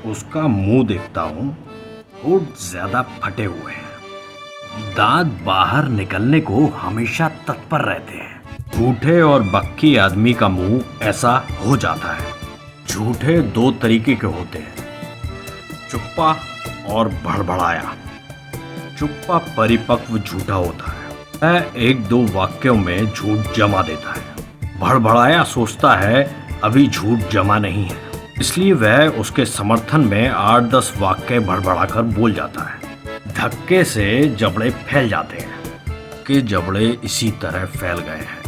उसका मुंह देखता हूँ, होठ ज्यादा फटे हुए हैं, दांत बाहर निकलने को हमेशा तत्पर रहते हैं। झूठे और बक्की आदमी का मुंह ऐसा हो जाता है। झूठे दो तरीके के होते हैं, चुप्पा और भड़बड़ाया। चुप्पा परिपक्व झूठा होता है, वह एक दो वाक्यों में झूठ जमा देता है। भड़बड़ाया सोचता है अभी झूठ जमा नहीं है, इसलिए वह उसके समर्थन में 8-10 वाक्य भड़बड़ाकर बोल जाता है। धक्के से जबड़े फैल जाते हैं कि जबड़े इसी तरह फैल गए हैं।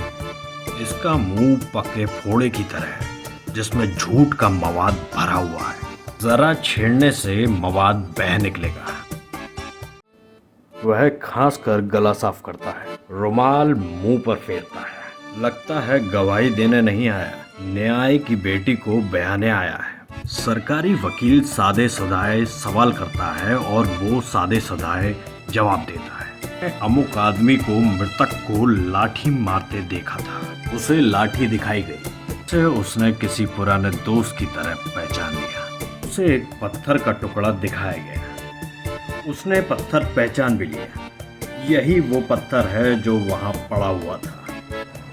इसका मुंह पके फोड़े की तरह है जिसमें झूठ का मवाद भरा हुआ है। जरा छेड़ने से मवाद बह निकलेगा। वह खांस कर गला साफ करता है, रुमाल मुंह पर फेरता है। लगता है गवाही देने नहीं आया, न्याय की बेटी को बयाने आया है। सरकारी वकील सादे सदाए सवाल करता है और वो सादे सदाए जवाब देता है। अमुक आदमी को मृतक को लाठी मारते देखा था, उसे लाठी दिखाई गई, उसे उसने किसी पुराने दोस्त की तरह पहचान लिया। उसे एक पत्थर का टुकड़ा दिखाया गया, उसने पत्थर पहचान भी लिया। यही वो पत्थर है जो वहां पड़ा हुआ था।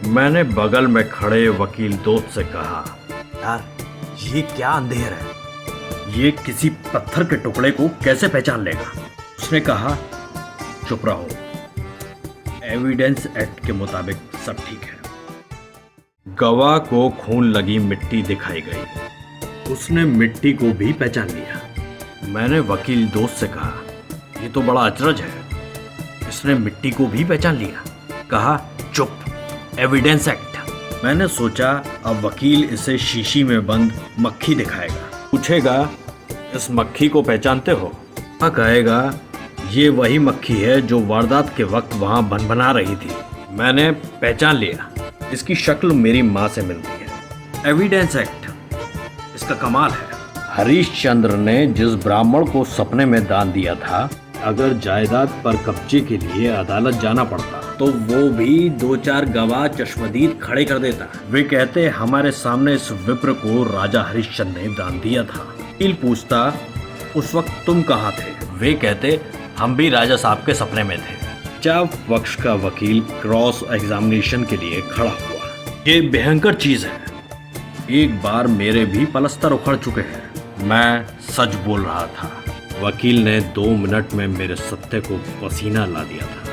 मैंने बगल में खड़े वकील दोस्त से कहा, यार ये क्या अंधेर है, ये किसी पत्थर के टुकड़े को कैसे पहचान लेगा। उसने कहा, चुप रहो, एविडेंस एक्ट के मुताबिक सब ठीक है। गवाह को खून लगी मिट्टी दिखाई गई, उसने मिट्टी को भी पहचान लिया। मैंने वकील दोस्त से कहा, ये तो बड़ा अचरज है, इसने मिट्टी को भी पहचान लिया। कहा, चुप, एविडेंस एक्ट। मैंने सोचा अब वकील इसे शीशी में बंद मक्खी दिखाएगा, पूछेगा इस मक्खी को पहचानते हो। कहेगा ये वही मक्खी है जो वारदात के वक्त वहां भनभना रही थी, मैंने पहचान लिया, इसकी शक्ल मेरी माँ से मिलती है। एविडेंस एक्ट, इसका कमाल है। हरीशचंद्र ने जिस ब्राह्मण को सपने में दान दिया था, अगर जायदाद पर कब्जे के लिए अदालत जाना पड़ता तो वो भी 2-4 गवाह चश्मदीद खड़े कर देता। वे कहते हमारे सामने इस विप्र को राजा हरिश्चंद्र ने दान दिया था। वकील पूछता, उस वक्त तुम कहाँ थे। वे कहते, हम भी राजा साहब के सपने में थे। बचाव पक्ष का वकील क्रॉस एग्जामिनेशन के लिए खड़ा हुआ। ये भयंकर चीज है, एक बार मेरे भी पलस्तर उखड़ चुके हैं, मैं सच बोल रहा था। वकील ने 2 मिनट में मेरे सत्य को पसीना ला दिया था।